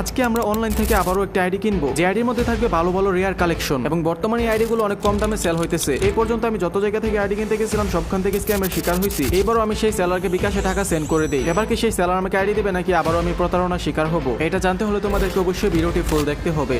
আজকে আমরা অনলাইন থেকে আবারও একটা আইডি কিনবো, যে আইডির মধ্যে থাকবে ভালো ভালো রেয়ার কালেকশন এবং বর্তমানে এই আইডিগুলো অনেক কম দামে সেল হইতেছে। এই পর্যন্ত আমি যত জায়গা থেকে আইডি কিনতে গেছিলাম সবখান থেকে স্ক্যামের শিকার হয়েছি। এবারও আমি সেই সেলারকে বিকাশে টাকা সেন্ড করে দিই। এবার কি সেই সেলার আমাকে আইডি দিবে নাকি আবারও আমি প্রতারণার শিকার হব? এটা জানতে হলে তোমাদেরকে অবশ্যই ভিডিওটি ফুল দেখতে হবে।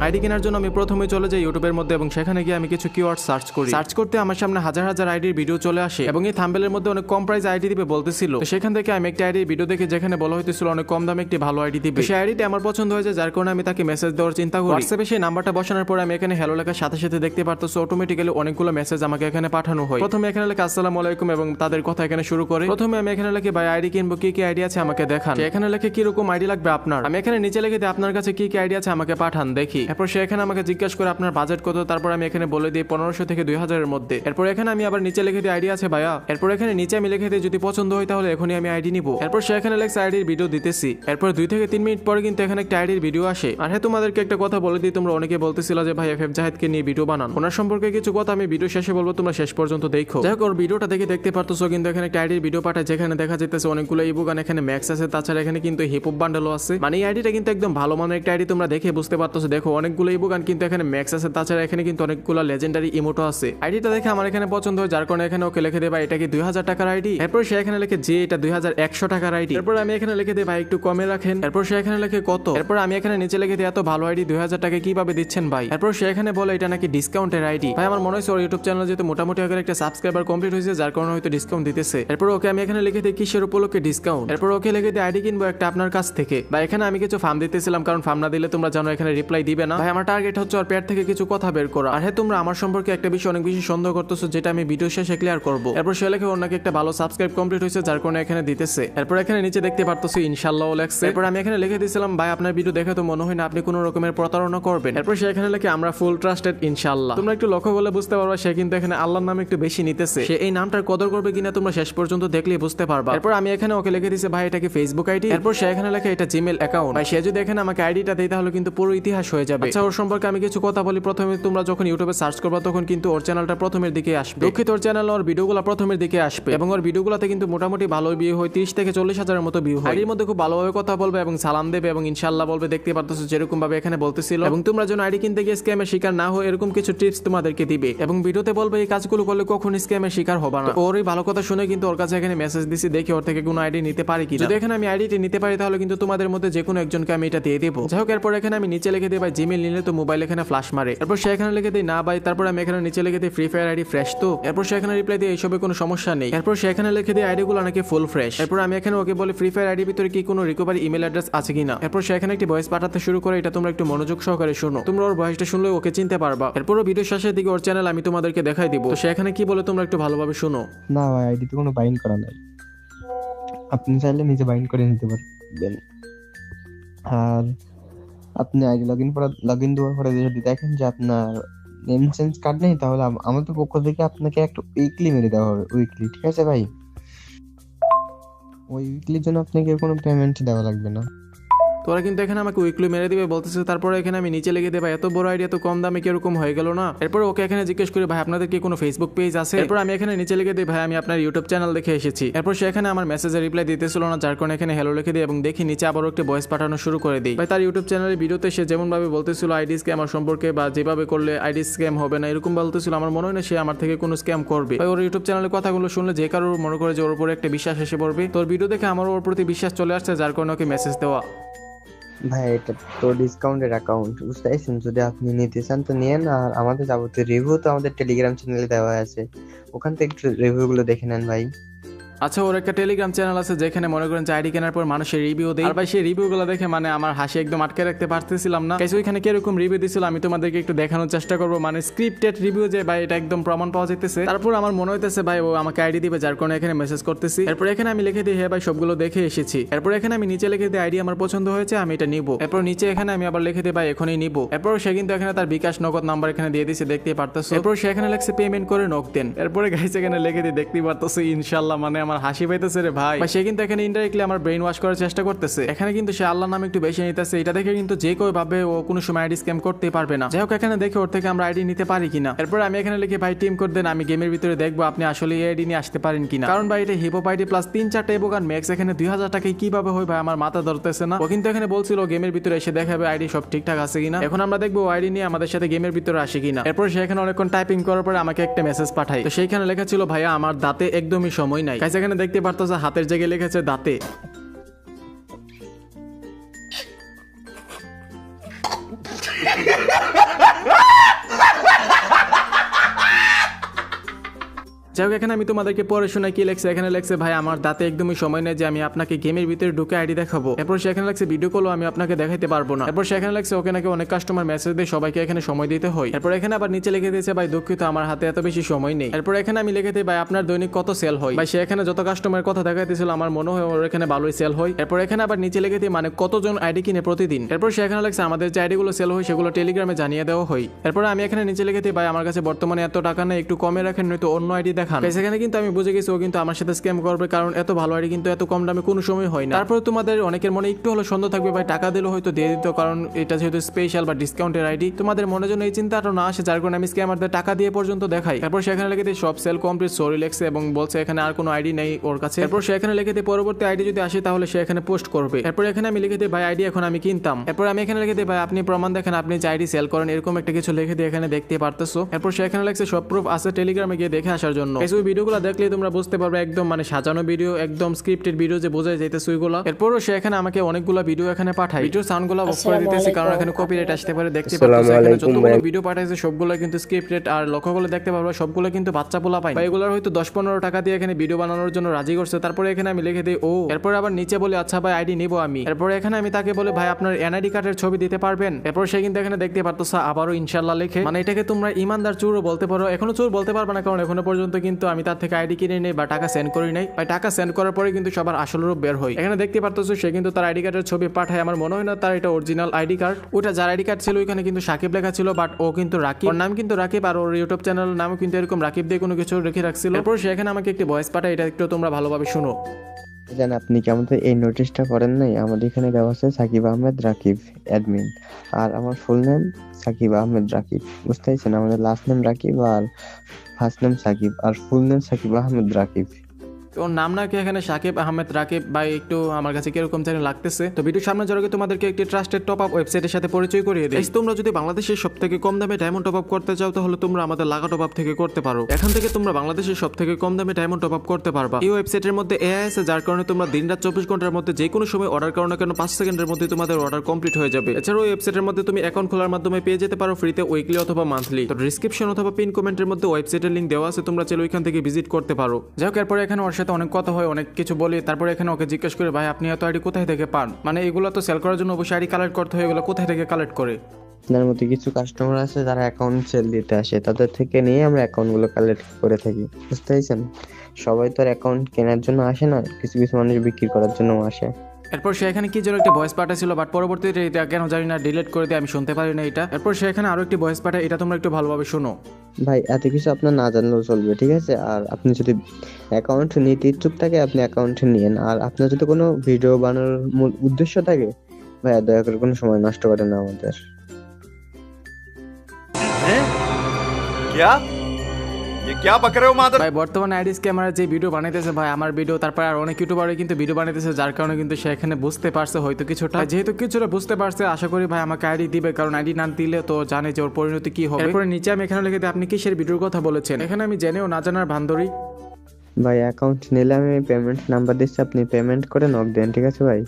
আইডি কেনার জন্য আমি প্রথমে চলে যাই ইউটিউবের মধ্যে এবং সেখানে গিয়ে আমি কিছু কিওয়ার্ড সার্চ করি। সার্চ করতে আমার সামনে হাজার হাজার আইডির ভিডিও চলে আসে এবং এই থাম্বনেলের মধ্যে অনেক কম প্রাইস আইডি দিবে বলতেছিল। সেখান থেকে আমি একটা আইডির ভিডিও দেখে যেখানে বলা হইতেছিল অনেক কম দামে একটি ভালো আইডি দিবে। সেই আইডিটা আমার পছন্দ হয়েছে, যার কারণে আমি তাকে মেসেজ দেওয়ার চিন্তা করি। হোয়াটসঅ্যাপে সেই নাম্বারটা বসানোর পরে আমি এখানে হ্যালো লেখার সাথে সাথে দেখতে পারতেছি অটোমেটিক্যালি অনেকগুলো মেসেজ আমাকে এখানে পাঠানো হয়। প্রথমে এখানে লেখা আসসালামু আলাইকুম এবং তাদের কথা এখানে শুরু করে। প্রথমে আমি এখানে লিখি ভাই আইডি কিনবো, কি কি আইডি আছে আমাকে দেখান। এখানে লিখে কি রকম আইডি লাগবে আপনার। আমি এখানে নিচে লিখে দিই আপনার কাছে কি কি আইডি আছে আমাকে পাঠান দেখি। এরপর সে এখানে আমাকে জিজ্ঞাসা করে আপনার বাজেট কত, তারপর আমি এখানে বলে দিই 1500 থেকে 2000 এর মধ্যে। এরপর এখানে আমি আবার নিচে লিখে দিই আইডি আছে ভাইয়া। এরপর এখানে নিচে আমি লিখে দিই যদি পছন্দ হয় তাহলে এখনই আমি আইডি নিব। এরপর সে এখানে লেখছে আইডির ভিডিও দিতেছি। এরপর 2 থেকে 3 মিনিট পরে কিন্তু এখানে একটা আইডির ভিডিও আসে। আর হ্যাঁ, তোমাদেরকে একটা কথা বলে দিই, তোমরা অনেকে বলতেছিল যে ভাই এফএফ জাহিদকে নিয়ে ভিডিও বানান। ওনার সম্পর্কে কিছু কথা আমি ভিডিও শেষে বলবো, তোমরা শেষ পর্যন্ত দেখো। যাই হোক, ওর ভিডিওটা দেখে দেখতে পারতেছো কিন্তু এখানে একটা আইডির ভিডিও পাঠায় যেখানে দেখা যেতেছে অনেকগুলো ইবুক আর এখানে ম্যাক্স আছে, তাছাড়া এখানে কিন্তু হিপহপ বান্ডেলও আছে। মানে এই আইডিটা কিন্তু একদম ভালো মানের একটা আইডি, তোমরা দেখে বুঝতে পারতেছো। দেখো অনেকগুলো ইবুক আর কিন্তু এখানে ম্যাক্স আছে, তাছাড়া এখানে কিন্তু অনেকগুলো লেজেন্ডারি ইমোটো আছে। আইডিটা দেখে আমার এখানে পছন্দ হয়, যার কারণে এখানে ওকে লিখে দেই ভাই এটা কি 2000 টাকার আইডি। এরপর সে এখানে লিখে যে এটা 2100 টাকার আইডি। এরপর আমি এখানে লিখে দেই ভাই একটু কমে রাখেন। এরপর সে এখানে লিখে কত। এরপর আমি এখানে নিচে লিখে দিই এত ভালো আইডি 2000 টাকা কিভাবে দিচ্ছেন ভাই। এরপর সে এখানে বলে এটা নাকি ডিসকাউন্টের আইডি। ভাই আমার মনে হয় ওর ইউটিউব চ্যানেল যেহেতু মোটামুটি আগে একটা সাবস্ক্রাইবার কমপ্লিট হয়েছে, যার কারণে হয়তো ডিসকাউন্ট দিতেছে। এরপর ওকে আমি এখানে লিখে দিই কিসের উপলক্ষে ডিসকাউন্ট। এরপর ওকে লিখে দিই আইডি কিনবো একটা আপনার কাছ থেকে। বা এখানে আমি কিছু ফার্ম দিতেছিলাম, কারণ ফার্ম না দিলে তোমরা জানো এখানে রিপ্লাই দিবে না। ভাই আমার টার্গেট হচ্ছে ওর পেট থেকে কিছু কথা বের করা। আর হ্যাঁ, তোমরা আমার সম্পর্কে একটা বিষয় অনেক বেশি সন্দেহ করতেছো, যেটা আমি ভিডিও শেষে ক্লিয়ার করবো। এরপর সে লেখে ওর নাকি একটা ভালো সাবস্ক্রাইব কমপ্লিট হয়েছে, যার কারণে এখানে দিতেছে। এরপর এখানে নিচে দেখতে পারতেছি ইনশাআল্লাহ লেখছে। এরপর আমি এখানে লিখে দিয়েছিলাম ভাই আপনার ভিডিও দেখে তো মনে হয় না আপনি কোনো রকমের প্রতারণা করবেন। এরপর সে এখানে লেখে আমরা ফুল ট্রাস্টেড ইনশাআল্লাহ। তোমরা একটু লক্ষ্য করলে বুঝতে পারবা সে কিন্তু এখানে আল্লাহর নামে একটু বেশি নিতেছে। সে এই নামটার কদর করবে কিনা তোমরা শেষ পর্যন্ত দেখলেই বুঝতে পারবা। এরপর আমি এখানে ওকে লিখে দিয়েছি ভাই এটা কি ফেসবুক আইডি। এরপর সে এখানে লেখে এটা জিমেল অ্যাকাউন্ট। ভাই সে যদি এখানে আমাকে আইডিটা দেয় তাহলে কিন্তু পুরো ইতিহাস হয়ে যাবে। আচ্ছা, ওর সম্পর্কে আমি কিছু কথা বলি। প্রথমে তোমরা যখন ইউটিউবে সার্চ করবা তখন কিন্তু ওর চ্যানেলটা প্রথমের দিকে আসবে। দুঃখিত, ওর চ্যানেল ওর ভিডিওগুলো প্রথমের দিকে আসবে এবং ওর ভিডিওগুলোতে কিন্তু মোটামুটি ভালো ভিউ হয়, 30 থেকে 40 হাজারের মতো ভিউ হয়। আইডির মধ্যে খুব ভালোভাবে কথা বলবে এবং সালাম দেবে এবং ইনশাআল্লাহ বলবে, দেখতে পারতেছো যেরকম ভাবে এখানে বলতেছিল। এবং তোমরা যেন আইডি কিনতে গিয়ে স্ক্যামের শিকার না হয় এরকম কিছু টিপস তোমাদেরকে দিবে এবং ভিডিওতে বলবে এই কাজগুলো করলে কখন স্ক্যামের শিকার হবে না। ওর এই ভালো কথা শুনে কিন্তু ওর কাছে এখানে মেসেজ দিছি, দেখি ওর থেকে কোনো আইডি নিতে পারি কি। যদি এখানে আমি আইডিটি নিতে পারি তাহলে কিন্তু তোমাদের মধ্যে যে কোনো একজনকে আমি এটা দিয়ে দেবো। যাই হোক, এরপর এখানে আমি নিচে লিখে দিই ভাই জিমেল নিলে তো মোবাইল এখানে ফ্ল্যাশ মারে। এরপর সে এখানে লিখে দিই না ভাই। তারপর আমি এখানে নিচে লিখে দিই ফ্রি ফায়ার আইডি ফ্রেশ তো। এরপর সে এখানে রিপ্লাই দিয়ে এইসবে কোনো সমস্যা নেই। এরপর সে এখানে লিখে দিই আইডি গুলো নাকি ফুল ফ্রেশ। এরপর আমি এখানে ওকে বলি ফ্রি ফায়ার আইডির ভিতরে কি কোনো রিকভারি ইমেল অ্যাড্রেস আছে কিনা। এরপর সে এখানে একটি ভয়েস পাঠাতে শুরু করে, এটা তোমরা একটু মনোযোগ সহকারে শোনো, তোমরা ওর ভয়েসটা শুনলে ওকে চিনতে পারবা। এরপর ভিডিও শেষের দিকে ওর চ্যানেল আমি তোমাদেরকে দেখাই দিব। তো সে এখানে কি বলে তোমরা একটু ভালোভাবে শোনো। না ভাই, আইডিতে কোনো বাইন্ড করা নাই, আপনি চাইলে নিজে বাইন্ড করে নিতে পারবেন। আর আপনি আইডি লগইন দেওয়ার পরে যদি দেখেন যে আপনার নেম চেঞ্জ কার্ড নেই, তাহলে আমাদের পক্ষ থেকে আপনাকে একটা উইকলি মেরে দেওয়া হবে। উইকলি, ঠিক আছে ভাই? ওই উইকলির জন্য আপনাকে কোনো পেমেন্ট দেওয়া লাগবে না। তোরা কিন্তু এখানে আমাকে উইকলি মেরে দিবে বলতেছে। তারপরে এখানে আমি নিচে লিখে দিই ভাই এত বড় আইডিয়া তো কম দামে কিরকম হয়ে গেল না। এরপর ওকে এখানে জিজ্ঞেস করি ভাই আপনাদের কি কোনো ফেসবুক পেজ আছে। এরপর আমি এখানে নিচে লিখে দিই ভাই আমি আপনার ইউটিউব চ্যানেল দেখে এসেছি। এরপর সে এখানে আমার মেসেজে রিপ্লাই দিতেছিল না, যার কারণে এখানে হ্যালো লিখে দিই এবং দেখি নিচে আবারও একটা ভয়েস পাঠানো শুরু করে দিই। ভাই তার ইউটিউব চ্যানেলের ভিডিওতে সে যেমন ভাবে বলতেছিল আইডি স্ক্যাম আমার সম্পর্কে বা যেভাবে করলে আইডি স্ক্যাম হবে না এরকম বলতেছিল, আমার মনে হয় না সে আমার থেকে কোনো স্ক্যাম করবে। ভাই ওর ইউটিউব চ্যানেলের কথাগুলো শুনলে যে কারোর মনে করে যে ওর উপরে একটা বিশ্বাস এসে পড়বে। তোর ভিডিও দেখে আমার ওর প্রতি বিশ্বাস চলে আসছে, যার কারণে ওকে মেসেজ দেওয়া। ভাই এটা তো ডিসকাউন্টেড অ্যাকাউন্ট, বুঝতে পারছেন? যদি আপনি নিতে চান তো নিয়েন, আর আমাদের যাবতীয় রিভিউ তো আমাদের টেলিগ্রাম চ্যানেলে দেওয়া আছে, ওখান থেকে একটু রিভিউ গুলো দেখে নেন ভাই। আচ্ছা, ওর একটা টেলিগ্রাম চ্যানেল আছে যেখানে মনে করেন যে আইডি কেনার পর মানুষের রিভিউ দেয়। আর ভাই সেই রিভিউগুলো দেখে মানে আমার হাসি একদম আটকে রাখতে পারতেছিলাম না। গাইস ওইখানে কিরকম রিভিউ দিছিল আমি তোমাদেরকে একটু দেখানোর চেষ্টা করবো, মানে স্ক্রিপ্টেড রিভিউ যে ভাই এটা একদম প্রমাণ পাওয়া যাইতেছে। তারপর আমার মনে হইতেছে ভাই ও আমাকে আইডি দিবে, যার কারণে এখানে মেসেজ করতেছি। এরপর এখানে আমি লিখে দিই হ্যাঁ ভাই সবগুলো দেখে এসেছি। এরপর এখানে আমি নিচে লিখে দিই আইডি আমার পছন্দ হয়েছে আমি এটা নিব। এরপর নিচে এখানে আমি আবার লিখে দিই ভাই এখনই নিব। এরপর সে কিন্তু এখানে তার বিকাশ নগদ নাম্বার এখানে দিয়ে দিয়েছে, দেখতে পারতেছো। এরপর সে এখানে লিখছে পেমেন্ট করে নক দেন। এরপরে গাইস এখানে লিখে দিই দেখতে পারতেছো ইনশাআল্লাহ, মানে আমার হাসি পাইতেছে রে ভাই। সে কিন্তু এখানে ইনডাইরেক্টলি আমার ব্রেন ওয়াশ করার চেষ্টা করতেছে। এখানে কিন্তু সে আল্লাহর নাম একটু বেশি নিতেছে, এটা দেখে কিন্তু যে কেউ ভাবে ও কোনো সময় আইডি স্ক্যাম করতে পারবে না। যাই হোক এখানে দেখে ওর থেকে আমরা আইডি নিতে পারি কিনা। এরপর আমি এখানে লিখে ভাই টিম কোড দেন, আমি গেমের ভিতরে দেখবো আপনি আসলে এই আইডি নিয়ে আসতে পারেন কিনা। কারণ ভাই এটা হিপহপ আইডি প্লাস 3-4টা এবো গান ম্যাক্স, এখানে 2000 টাকায় কিভাবে হয় ভাই আমার মাথা ধরতেছে না। ও কিন্তু এখানে বলছিল গেমের ভিতরে এসে দেখাবে আইডি সব ঠিকঠাক আছে কিনা। এখন আমরা দেখবো আইডি নিয়ে আমাদের সাথে গেমের ভিতরে আসে কিনা। এরপর সে এখানে অনেকক্ষণ টাইপিং করার পরে আমাকে একটা মেসেজ পাঠায়। তো সেইখানে লেখা ছিল ভাইয়া আমার দাঁতে একদমই সময় নাই। গাইস এখানে দেখতে পারতেছে হাতের জায়গায় লেখেছে দাঁতে। যাই হোক এখানে আমি তোমাদেরকে পরে শোনাই কি লেখছে। এখানে লেখছে ভাই আমার দাঁতে একদমই সময় নেই যে আমি আপনাকে গেমের ভিতরে ঢুকে আইডি দেখাবো। এরপর সেখানে লেখছে ভিডিও কলও আমি আপনাকে দেখাইতে পারবো না। এরপর সেখানে লেখছে ওকে নাকি অনেক কাস্টমার মেসেজ দিয়ে সবাইকে এখানে সময় দিতে হয়। এরপর এখানে আবার নিচে লিখে দিয়েছে ভাই দুঃখিত আমার হাতে এত বেশি সময় নেই। এরপর এখানে আমি লিখে দিই ভাই আপনার দৈনিক কত সেল হয়। ভাই সে এখানে যত কাস্টমারের কথা দেখাইতেছিল আমার মনে হয় ওর এখানে ভালোই সেল হয়। এরপর এখানে আবার নিচে লিখে দিই মানে কতজন আইডি কিনে প্রতিদিন। এরপর সেখানে লেখছে আমাদের যে আইডি গুলো সেল হয় সেগুলো টেলিগ্রামে জানিয়ে দেওয়া হয়। এরপর আমি এখানে নিচে লিখে দিই ভাই আমার কাছে বর্তমানে এত টাকা নেই, একটু কমে রাখেন নয়তো অন্য আইডি দেখান। সেখানে কিন্তু আমি বুঝে গেছি ও কিন্তু আমার সাথে স্ক্যাম করবে, কারণ এত ভালো আইডি কিন্তু এত কম দামে কোনো সময় হয় না। তারপরে তোমাদের অনেকের মনে একটু হলো সন্দেহ থাকবে ভাই টাকা দিলে হয়তো দিয়ে দিত, কারণ এটা যেহেতু স্পেশাল বা ডিসকাউন্টের আইডি। তোমাদের মনে জন্য এই চিন্তাটা না আসে যার কারণে আমি স্ক্যামারদের টাকা দিয়ে পর্যন্ত দেখাই। তারপর সেখানে লিখে দিই সব সেল কমপ্লিট সরি লেখছে এবং বলছে এখানে আর কোনো আইডি নেই ওর কাছে। এরপর সেখানে লিখে দিই পরবর্তী আইডি যদি আসে তাহলে সে এখানে পোস্ট করবে। এরপর এখানে আমি লিখে দিই ভাই আইডি এখন আমি কিনতাম। এরপর আমি এখানে লিখে দিই ভাই আপনি প্রমাণ দেখেন আপনি যে আইডি সেল করেন, এরকম একটা কিছু লিখে দিয়ে এখানে দেখতে পারতেছো। এরপর সেখানে লিখছে সব প্রুফ আছে টেলিগ্রামে গিয়ে দেখে আসার জন্য। এই ভিডিওগুলো দেখলে তোমরা বুঝতে পারবে একদম মানে সাজানো ভিডিও, একদম স্ক্রিপ্টেড ভিডিও যে বোঝাই যাইতেছে ওইগুলা। এরপরও সে এখানে আমাকে অনেকগুলো ভিডিও এখানে পাঠায়। ভিডিও সাউন্ডগুলো অফ করে দিতেছি কারণ এখানে কপিরাইট আসতে পারে। দেখতে পাচ্ছ এখানে যতগুলো ভিডিও পাঠাইছে সবগুলো কিন্তু স্ক্রিপ্টেড, আর লক্ষ্য করলে দেখতে পারবে সবগুলো কিন্তু বাচ্চা পোলা পায়। এগুলোর হয়তো 10-15 টাকা দিয়ে এখানে ভিডিও বানানোর জন্য রাজি করছে। তারপরে এখানে আমি লিখে দিই ও। এরপর আবার নিচে বলে আচ্ছা ভাই আইডি নিবো আমি। এরপর এখানে আমি তাকে বলে ভাই আপনার এনআইডি কার্ডের ছবি দিতে পারবেন। এরপর সে কিন্তু এখানে দেখতে পারতেছে আবারও ইনশাআল্লাহ লিখে, মানে এটাকে তোমরা ইমানদার চোরও বলতে পারো। এখনো চোর বলতে পারবে না কারণ এখনো পর্যন্ত কিন্তু আমি তার থেকে আইডি কিনে নেই বা টাকা সেন্ড করি নাই। ভাই টাকা সেন্ড করার পরে কিন্তু সবার আসল রূপ বের হয়। এখানে দেখতে পারতেছো সে কিন্তু তার আইডি কার্ডের ছবি পাঠায়। আমার মনে হয় না তার এটা অরিজিনাল আইডি কার্ড। ওটা যার আইডি কার্ড ছিল ওইখানে কিন্তু সাকিব লেখা ছিল, বাট ও কিন্তু রাকিব, ওর নাম কিন্তু রাকিব, আর ওর ইউটিউব চ্যানেলের নামও কিন্তু এরকম রাকিব দিয়ে কোনো কিছু রেখে রাখছিল। এরপর সে এখানে আমাকে একটি ভয়েস পাঠায়, এটা একটু তোমরা ভালোভাবে শুনো। জান আপনি কি আমাদের এই নোটিশটা করেন নাই? আমাদের এখানে দেওয়া আছে সাকিব আহমেদ রাকিব অ্যাডমিন, আর আমার ফুল নেম সাকিব আহমেদ রাকিব, বুঝতে পারছেন? আমাদের লাস্ট নেম রাকিব আর ফার্স্ট নেম সাকিব আর ফুল নেম সাকিব আহমেদ রাকিব। ওর নাম নাকি এখানে সাকিব আহমেদ রাকিব। ভাই একটু আমার কাছে কিরকম জানি লাগতেছে। তো ভিডিওর সামনে যাওয়ার আগে তোমাদেরকে একটি ট্রাস্টেড টপ আপ ওয়েবসাইটের সাথে পরিচয় করিয়ে দিই। তোমরা যদি বাংলাদেশের সবথেকে কম দামে ডায়মন্ড টপ আপ করতে চাও তাহলে তোমরা আমাদের লাগা টপ আপ থেকে করতে পারো। এখান থেকে তোমরা বাংলাদেশের সবথেকে কম দামে ডায়মন্ড টপ আপ করতে পারবা। এই ওয়েবসাইটের মধ্যে এআই আছে যার কারণে তোমরা দিনরাত 24 ঘন্টার মধ্যে যে কোনো সময় অর্ডার করো না কেন 5 সেকেন্ডের মধ্যে তোমাদের অর্ডার কমপ্লিট হয়ে যাবে। এছাড়াও এই ওয়েবসাইটের মধ্যে তুমি অ্যাকাউন্ট খোলার মাধ্যমে পেয়ে যেতে পারো ফ্রিতে উইকলি অথবা মান্থলি। তো ডেসক্রিপশন অথবা পিন কমেন্টের মধ্যে ওয়েবসাইটের লিংক দেওয়া আছে, তোমরা চাইলে ওইখান থেকে ভিজিট করতে পারো। যাই হোক এরপরে এখানে ওর সাথে অনেক কথা হয়, অনেক কিছু বলি। তারপরে এখানে ওকে জিজ্ঞেস করে ভাই আপনি এত আইডি কোথায় থেকে পান, মানে এগুলো তো সেল করার জন্য অবশ্যই আইডি কালেক্ট করতে হয়, এগুলো কোথায় থেকে কালেক্ট করে। আপনার মতো কিছু কাস্টমার আছে যারা অ্যাকাউন্ট সেল দিতে আসে, তাদের থেকে নিয়ে আমরা অ্যাকাউন্ট গুলো কালেক্ট করে থাকি, বুঝতে পারছেন? সবাই তো আর অ্যাকাউন্ট কেনার জন্য আসে না, কিছু কিছু মানুষ বিক্রি করার জন্য আসে। এরপর সে এখানে কি যেন একটা ভয়েস পাঠাচ্ছিল, বাট পরবর্তীতে এটা কেন জানি না ডিলিট করে দিয়ে আমি শুনতে পারি না এটা। এরপর সে এখানে আরো একটি ভয়েস পাঠায়, এটা তোমরা একটু ভালোভাবে শোনো। ভাই এত কিছু আপনার না জানলেও চলবে, ঠিক আছে? আর আপনি যদি অ্যাকাউন্ট নিতে ইচ্ছুক থাকে আপনি অ্যাকাউন্ট নিয়েন, আর আপনার যদি কোনো ভিডিও বানানোর মূল উদ্দেশ্য থাকে ভাই দয়া করে কোনো সময় নষ্ট করেন না আমাদের। क्या ये क्या बक रहे हो मादर। ভাই বর্তমানে আইডিস ক্যামেরা যে ভিডিও বানাইতেছে ভাই আমার ভিডিও, তারপর আর অনেক ইউটিউবারই কিন্তু ভিডিও বানাইতেছে, যার কারণে কিন্তু সে এখানে বুঝতে পারছে হয়তো কিছুটা। যেহেতু কিছুটা বুঝতে পারছে আশা করি ভাই আমাকে আইডি দিবে, কারণ আইডি না দিলে তো জানে যে ওর পরিণতি কি হবে। এরপরে নিচে আমি এখানে লিখে দিই আপনি কিসের ভিডিওর কথা বলেছেন। এখানে আমি জেনেও না জানার ভান্দরি। ভাই অ্যাকাউন্ট নিলে আমি পেমেন্ট নাম্বার দিচ্ছি, আপনি পেমেন্ট করে নক দেন, ঠিক আছে ভাই?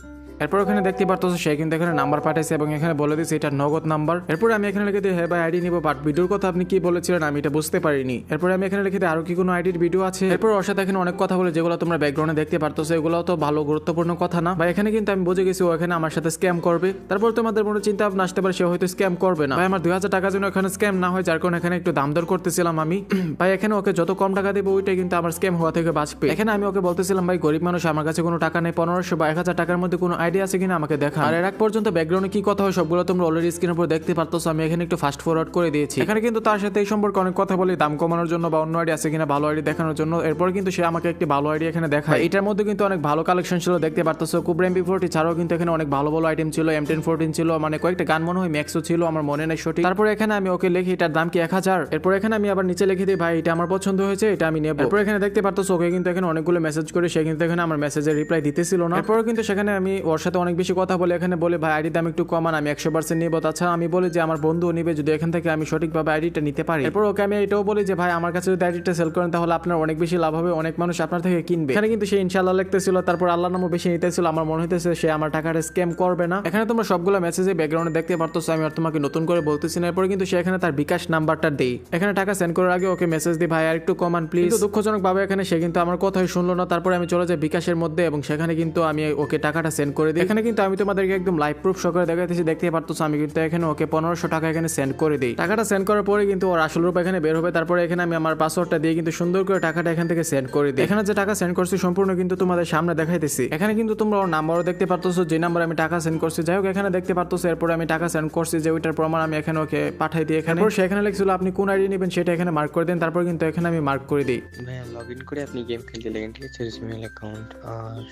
এরপর ওখানে দেখতে পারতো সে কিন্তু এখানে নাম্বার পাঠাইছে এবং এখানে বলে দিচ্ছে এটা নগদ নাম্বার। এরপর আমি এখানে লিখে দিই হ্যাঁ ভাই আইডি নিবো, বাট ভিডিওর কথা আপনি কি বলেছিলেন আমি এটা বুঝতে পারিনি। এরপর আমি এখানে লিখে দিই আরো কি কোনো আইডির ভিডিও আছে। এরপর ওর সাথে এখানে অনেক কথা বলে যেগুলো তোমরা ব্যাকগ্রাউন্ডে দেখতে পারতো, এগুলো তো ভালো গুরুত্বপূর্ণ কথা না ভাই। এখানে কিন্তু আমি বুঝে গেছি ও এখানে আমার সাথে স্ক্যাম করবে। তারপর তোমাদের মনে চিন্তা ভাবনা আসতে পারে সে হয়তো স্ক্যাম করবে না। ভাই আমার 2000 টাকা যেন এখানে স্ক্যাম না হয়, যার কারণে এখানে একটু দাম দর করতেছিলাম আমি। ভাই এখানে ওকে যত কম টাকা দেবো ওইটাই কিন্তু আমার স্ক্যাম হওয়া থেকে বাঁচবে। এখানে আমি ওকে বলতেছিলাম ভাই গরিব মানুষ, আমার কাছে কোনো টাকা নেই, 1500 বা 1000 টাকার মধ্যে কোনো আইডি আছে কিনা আমাকে দেখান। আর এর আগ পর্যন্ত ব্যাকগ্রাউন্ডে কি কথা হয় সবগুলো তোমরা অলরেডি স্ক্রিনের উপর দেখতে পারতেছো। আমি এখানে একটু ফাস্ট ফরওয়ার্ড করে দিয়েছি। এখানে কিন্তু তার সাথে এই সম্পর্কে অনেক কথা বলি, দাম কমানোর জন্য বা অন্য আইডি আছে কিনা ভালো আইডি দেখানোর জন্য। এরপর কিন্তু সে আমাকে একটি ভালো আইডি এখানে দেখায়। এটার মধ্যে কিন্তু অনেক ভালো কালেকশন ছিল দেখতে পারতেছো। কুবরা MP40 ছাড়াও কিন্তু এখানে অনেক ভালো ভালো আইটেম ছিল। M1014 ছিল, মানে কয়েকটা গান মনে হয় ম্যাক্সও ছিল, আমার মনে নাই সঠিক। তারপর এখানে আমি ওকে লিখি এটার দাম কি 1000। এরপর এখানে আমি আবার নিচে লিখে দিই ভাই এটা আমার পছন্দ হয়েছে, এটা আমি নেব। এরপর এখানে দেখতে পারতেছো ওকে কিন্তু এখানে অনেকগুলো মেসেজ করে, সে কিন্তু এখানে আমার মেসেজের রিপ্লাই দিতেছিল না। এরপর কিন্তু সেখানে আমি ওর সাথে অনেক বেশি কথা বলে এখানে বলে ভাই আইডি দাম একটু কমান, আমি 100% নিব। তাছাড়া আমি বলি যে আমার বন্ধুও নিবে যদি এখান থেকে আমি সঠিকভাবে আইডিটা নিতে পারি। এরপর ওকে আমি এটাও বলি যে ভাই আমার কাছে যদি আইডিটা সেল করেন তাহলে আপনার অনেক বেশি লাভ হবে, অনেক মানুষ আপনার থেকে কিনবে। এখানে কিন্তু সে ইনশাআল্লাহ লিখতেছিল, তারপর আল্লাহ নামও বেশি নিতেছিল। আমার মনে হইতেছে সে আমার টাকাটা স্ক্যাম করবে না। এখানে তোমরা সবগুলো মেসেজে ব্যাকগ্রাউন্ডে দেখতে পারতেছো, আমি আর তোমাকে নতুন করে বলতেছি না। এরপর কিন্তু সে এখানে তার বিকাশ নাম্বারটা দেই, এখানে টাকা সেন্ড করার আগে ওকে মেসেজ দিই ভাই আর একটু কমান প্লিজ। দুঃখজনক ভাবে এখানে সে কিন্তু আমার কথাই শুনলো না। তারপরে আমি চলে যাই বিকাশের মধ্যে এবং সেখানে কিন্তু আমি ওকে টাকাটা সেন্ড করে দিই। এখানে কিন্তু আমি তোমাদেরকে একদম লাইভ প্রুফ সহকারে দেখাইতেছি, দেখতে পারতেছো আমি কিন্তু এখানে ওকে 1500 টাকা এখানে সেন্ড করে দিই। টাকাটা সেন্ড করার পরে কিন্তু ওর আসল রূপ এখানে বের হবে। তারপরে এখানে আমি আমার পাসওয়ার্ডটা দিয়ে কিন্তু সুন্দর করে টাকাটা এখান থেকে সেন্ড করে দিই। এখানে যে টাকা সেন্ড করছি সম্পূর্ণ কিন্তু তোমাদের সামনে দেখাইতেছি। এখানে কিন্তু তোমরা ওর নাম্বারও দেখতে পারতেছো, যে নাম্বার আমি টাকা সেন্ড করছি। যাই হোক এখানে দেখতে পারতেছো এরপরে আমি টাকা সেন্ড করছি, যে ওইটার প্রমাণ আমি এখানে ওকে পাঠাই দিই। এখানে সেখানে লিখছিল আপনি কোন আইডি নেবেন সেটা এখানে মার্ক করে দেন। তারপর কিন্তু এখানে আমি মার্ক করে দিই ভাইয়া লগ ইন করে আপনি গেম খেলতে লাগেন, ঠিক আছে, জিমেইল অ্যাকাউন্ট। আর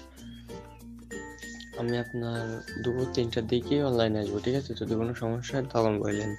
আমি আপনার দুপুর 3টার দিকে অনলাইনে আসবো, ঠিক আছে? যদি কোনো সমস্যা হয় তখন বললেন,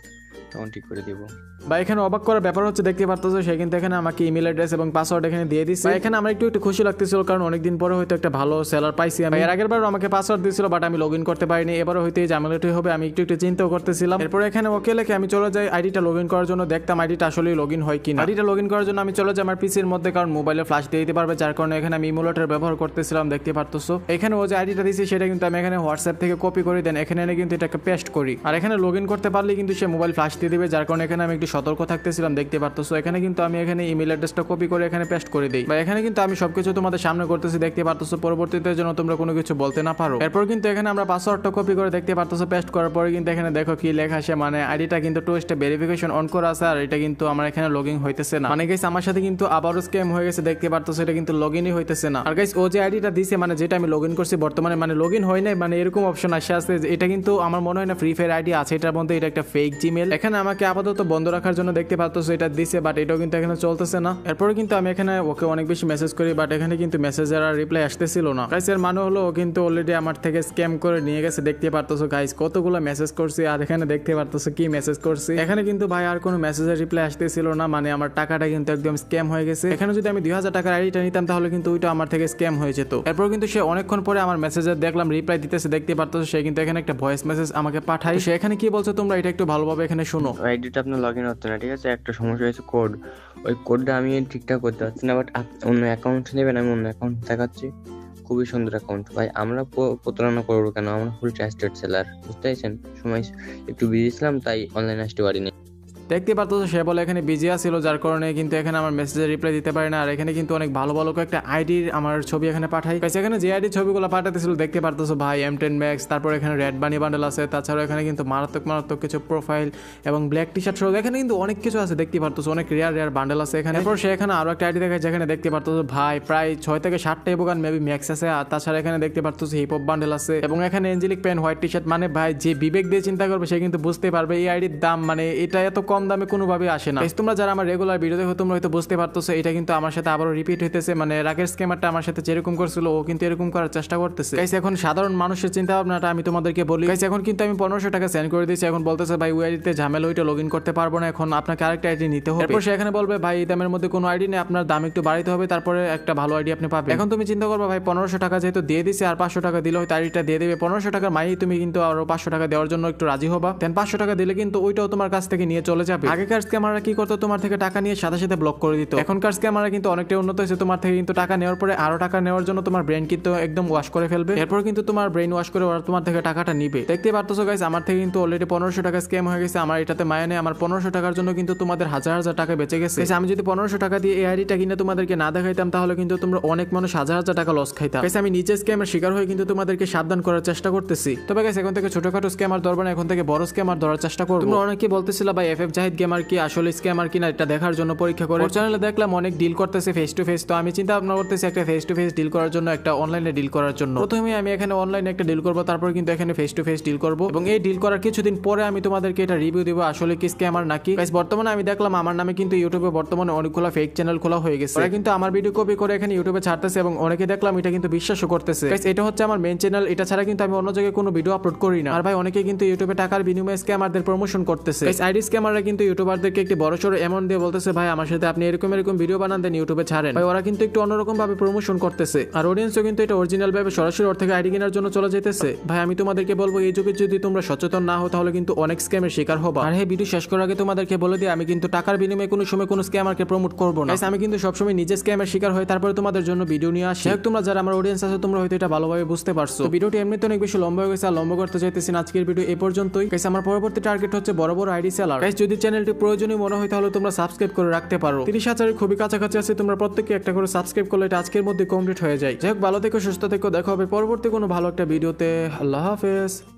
তখন ঠিক করে দিব। বা এখানে অবাক করার ব্যাপার হচ্ছে দেখতে পারতেছো সে কিন্তু এখানে আমাকে ইমেল অ্যাড্রেস এবং পাসওয়ার্ড এখানে দিয়ে দিচ্ছে। এখানে আমার একটু খুশি লাগতেছিল, কারণ অনেকদিন পরে হয়তো একটা ভালো সেলার পাইছি আমি। এর আগের বার আমাকে পাসওয়ার্ড দিয়েছিল বাট আমি লগ ইন করতে পারিনি, এবারও হয়তো এই ঝামেলাটাই হবে, আমি একটু চিন্তাও করতেছিলাম। এরপর এখানে ওকে লিখে আমি চলে যাই আইডিটা লগ ইন করার জন্য, দেখতাম আইডিটা আসলে লগ ইন হয় কিনা। আইডিটা লগ ইন করার জন্য আমি চলে যাই আমার পিসির মধ্যে, কারণ মোবাইলে ফ্ল্যাশ দিয়ে দিতে পারবে, যার কারণে এখানে আমি ইমুলেটর ব্যবহার করতেছিলাম দেখতে পারতেছো। এখানে ও যে আইডিটা দিয়েছে সেটা কিন্তু আমি এখানে হোয়াটসঅ্যাপ থেকে কপি করে দেন, এখানে এনে কিন্তু এটাকে পেস্ট করি। আর এখানে লগ ইন করতে পারলে কিন্তু সে মোবাইল ফ্ল্যাশ দিয়ে দিবে, যার কারণে এখানে আমি একটু সতর্ক থাকতেছিলাম দেখতে পারতেছো। এখানে কিন্তু আমি এখানে ইমেল অ্যাড্রেসটা কপি করে এখানে পেস্ট করে দিই। বা এখানে কিন্তু আমি সবকিছু তোমাদের সামনে করতেছি দেখতে পারতেছো, পরবর্তীতে যেন তোমরা কোনো কিছু বলতে না পারো। এরপর কিন্তু এখানে আমরা পাসওয়ার্ডটা কপি করে দেখতে পারতেছো, পেস্ট করার পরে কিন্তু এখানে দেখো কি লেখা আসে, মানে আইডিটা কিন্তু 2 স্টেপ ভেরিফিকেশন অন করা আছে, আর এটা কিন্তু আমার এখানে লগ ইন হইতেছে না। মানে গাইস আমার সাথে কিন্তু আবারও স্ক্যাম হয়ে গেছে দেখতে পারতেছো, এটা কিন্তু লগ ইনই হইতেছে না। আর গাইস ও যে আইডিটা দিছে, মানে যেটা আমি লগ ইন করছি বর্তমানে, মানে লগ ইন হয় নাই, মানে এরকম অপশন আসে আছে। এটা কিন্তু আমার মনে হয় না ফ্রি ফায়ার আইডি আছে এটার মধ্যে, এটা একটা ফেক জিমেল। এখানে আমাকে আপাতত বন্ধ রাখার জন্য দেখতে পারতেছো এটা দিছে, বাট এটাও কিন্তু এখানে চলতেছে না। এরপরে কিন্তু আমি এখানে ওকে অনেক বেশি মেসেজ করি, বাট এখানে কিন্তু মেসেজের আর রিপ্লাই আসতেছিল না। গাইস এর মানে হলো ও কিন্তু অলরেডি আমার থেকে স্ক্যাম করে নিয়ে গেছে দেখতে পারতেছো। গাইস কতগুলো মেসেজ করছি, আর এখানে দেখতে পারতেছো কি মেসেজ করছি। এখানে কিন্তু ভাই আর কোনো মেসেজের রিপ্লাই আসতেছিল না, মানে আমার টাকাটা কিন্তু একদম স্ক্যাম হয়ে গেছে। এখানে যদি আমি 2000 টাকার আইডিটা নিতাম তাহলে কিন্তু ওইটা আমার থেকে স্ক্যাম হয়ে যেত। এরপর কিন্তু সে অনেকক্ষণ পরে আমার মেসেজের দেখলাম রিপ্লাই দিতেছে দেখতে পারতেছো, সে কিন্তু এখানে একটা ভয়েস মেসেজ আমাকে পাঠায়। সে এখানে কি বলছে তোমরা এটা একটু ভালোভাবে এখানে শুনো। আইডিটা আপনার লগ ইন হচ্ছে না, ঠিক আছে? একটা সমস্যা হয়েছে, কোড, ওই কোডটা আমি ঠিকঠাক করতে পারছি না, বাট অন্য অ্যাকাউন্ট নেবেন, আমি অন্য অ্যাকাউন্ট দেখাচ্ছি। খুবই সুন্দর অ্যাকাউন্ট ভাই, আমরা প্রতারণা করবো কেন? আমরা ফুল ট্রাস্টেড সেলার, বুঝতে পারছেন? সময় একটু বিজি ছিলাম তাই অনলাইনে আসতে পারিনি। দেখতে পারতেছো সে বলে এখানে বিজি আছিল, যার কারণে কিন্তু এখানে আমার মেসেজের রিপ্লাই দিতে পারে না। আর এখানে কিন্তু অনেক ভালো ভালো কয়েকটা আইডির আমার ছবি এখানে পাঠাই। এখানে যে আইডির ছবিগুলো পাঠাতেছিল দেখতে পারতেছো ভাই M10 Max, তারপর এখানে রেড বানি বান্ডেল আছে, তাছাড়া এখানে কিন্তু মারাত্মক কিছু প্রোফাইল এবং ব্ল্যাক টি শার্ট সহ এখানে কিন্তু অনেক কিছু আছে দেখতে পারতেছো, অনেক রেয়ার বান্ডেল আছে এখানে। এরপর সে এখানে আরো একটা আইডি দেখায় যেখানে দেখতে পারতেছো ভাই প্রায় 6 থেকে 7টা ইবোগান মেবি ম্যাক্স আছে। আর তাছাড়া এখানে দেখতে পারতেছো হিপ হপ বান্ডেল আছে এবং এখানে angelic pen white T shirt. মানে ভাই যে বিবেক দিয়ে চিন্তা করবে সে কিন্তু বুঝতে পারবে এই আইডির দাম, মানে এটা এত কম দামে কোনোভাবে আসে না। তোমরা যারা আমার রেগুলার ভিডিও দেখো তোমরা হয়তো বুঝতে পারতেছো এটা কিন্তু আমার সাথে আবারও রিপিট হইতেছে। মানে রাকেশ স্ক্যামারটা আমার সাথে যেরকম করছিল ও কিন্তু এরকম করার চেষ্টা করতেছে। গাইস এখন সাধারণ মানুষের চিন্তা ভাবনাটা আমি তোমাদেরকে বলি। গাইস এখন কিন্তু আমি 1500 টাকা সেন্ড করে দিয়েছি, এখন বলতেছে ভাই ওই আইডিতে ঝামেলা, ওইটা লগ ইন করতে পারবো না, এখন আপনাকে আরেকটা আইডি নিতে হবে। এরপর সে এখানে বলবে ভাই এই দামের মধ্যে কোনো আইডি নেই, আপনার দাম একটু বাড়াইতে হবে, তারপরে একটা ভালো আইডি আপনি পাবেন। এখন তুমি চিন্তা করবে ভাই 1500 টাকা যেহেতু দিয়ে দিছে আর 500 টাকা দিলে হয়তো আইডিটা দিয়ে দেবে। 1500 টাকার মাই তুমি কিন্তু আরো 500 টাকা দেওয়ার জন্য একটু রাজি হবা, দেন 500 টাকা দিলে কিন্তু ওইটাও তোমার কাছ থেকে নিয়ে চলে যাবে। আগেকার স্ক্যামাররা কি করতো, তোমার থেকে টাকা নিয়ে সাথে সাথে ব্লক করে দিত। এখনকার স্ক্যামাররা কিন্তু অনেকটাই উন্নত হয়েছে, তোমার থেকে কিন্তু টাকা নেওয়ার পরে আরো টাকা নেওয়ার জন্য তোমার ব্রেন কিন্তু একদম ওয়াশ করে ফেলবে। এরপর কিন্তু তোমার ব্রেন ওয়াশ করে ওরা তোমার থেকে টাকাটা নিবে। দেখতে পারতেছো গাইস আমার থেকে কিন্তু অলরেডি 1500 টাকা স্ক্যাম হয়ে গেছে। আমার এটাতে মায়া নেই, আমার 1500 টাকার জন্য কিন্তু তোমাদের হাজার হাজার টাকা বেঁচে গেছে। আমি যদি 1500 টাকা দিয়ে এই আইডিটা কিনে তোমাদেরকে না দেখাইতাম তাহলে কিন্তু তোমরা অনেক মানুষ হাজার হাজার টাকা লস খাইতাম। আমি নিজে স্ক্যামের শিকার হয়ে কিন্তু তোমাদেরকে সাবধান করার চেষ্টা করতেছি। তবে গাইস এখন থেকে ছোটখাটো স্ক্যামার ধরবে না, এখন থেকে বড় স্ক্যামার ধরার চেষ্টা করবো। তোমরা অনেকে বলতেছিল ভাই FF জাহিদ গেমার কি আসলে স্ক্যামার কিনা এটা দেখার জন্য পরীক্ষা করে চ্যানেলে দেখলাম অনেক ডিল করতেছে ফেস টু ফেস। তো আমি চিন্তা ভাবনা করতেছি একটা ফেস টু ফেস ডিল করার জন্য, একটা অনলাইনে ডিল করার জন্য। প্রথমে আমি এখানে অনলাইনে একটা ডিল করবো, তারপর কিন্তু এখানে ফেস টু ফেস ডিল করবো, এবং এই ডিল করার কিছুদিন পরে আমি তোমাদেরকে এটা রিভিউ দিব আসলে কি স্ক্যামার নাকি। গাইস বর্তমানে আমি দেখলাম আমার নামে কিন্তু ইউটিউবে বর্তমানে অনেকগুলো ফেক চ্যানেল খোলা হয়ে গেছে। ওরা কিন্তু আমার ভিডিও কপি করে এখানে ইউটিউবে ছাড়তেছে এবং অনেকে দেখলাম এটা কিন্তু বিশ্বাসও করতেছে। গাইস এটা হচ্ছে আমার মেইন চ্যানেল, এটা ছাড়া কিন্তু আমি অন্য জায়গায় কোনো ভিডিও আপলোড করি না। আর ভাই অনেকে কিন্তু ইউটিউবে টাকার বিনিময়ে স্ক্যামারদের প্রমোশন করতেছে। গাইস আইডি স্ক্যামাররা কিন্তু ইউটিউবারদেরকে একটি বড় সড়ো অ্যামাউন্ট দিয়ে বলতেছে ভাই আমার সাথে আপনি এরকম ভিডিও বানান দেন ইউটিউবে ছাড়েন। ভাই ওরা কিন্তু একটু অন্যরকম ভাবে প্রমোশন করতেছে, আর অডিয়েন্সও কিন্তু এটা অরিজিনাল ভাবে সরাসরি ওর থেকে আইডি কেনার জন্য চলে যেতেছে। ভাই আমি তোমাদেরকে বলবো এই যুগে যদি তোমরা সচেতন না হও তাহলে কিন্তু অনেক স্ক্যামের শিকার হবা। আর হ্যাঁ ভিডিও শেষ করার আগে তোমাদেরকে বলে দিই আমি কিন্তু টাকার বিনিময়ে কোনো সময় কোনো স্ক্যামারকে প্রমোট করবো না। আমি কিন্তু সবসময় নিজে স্ক্যামের শিকার হই, তারপরে তোমাদের জন্য ভিডিও নিয়ে আসি। তোমরা যারা আমার অডিয়েন্স আছে তোমরা হয়তো এটা ভালোভাবে বুঝতে পারছো। ভিডিওটি এমনিতে অনেক বেশি লম্বা হয়ে গেছে, আর লম্বা করতে চাইতেছি না আজকের ভিডিও এই পর্যন্তই। গাইস আমার পরবর্তী টার্গেট হচ্ছে বড় বড় আইডি সেলার। গাইস যদি চ্যানেলটি প্রয়োজনীয় মনে হয় তাহলে তোমরা সাবস্ক্রাইব করে রাখতে পারো। 30,000 খুবই কাছাকাছি আছে, তোমরা প্রত্যেককে একটা করে সাবস্ক্রাইব করলে এটা আজকের মধ্যে কমপ্লিট হয়ে যায়। যাই হোক ভালো থেকো, সুস্থ থেকো, দেখা হবে পরবর্তী কোনো ভালো একটা ভিডিওতে। আল্লাহ হাফেজ।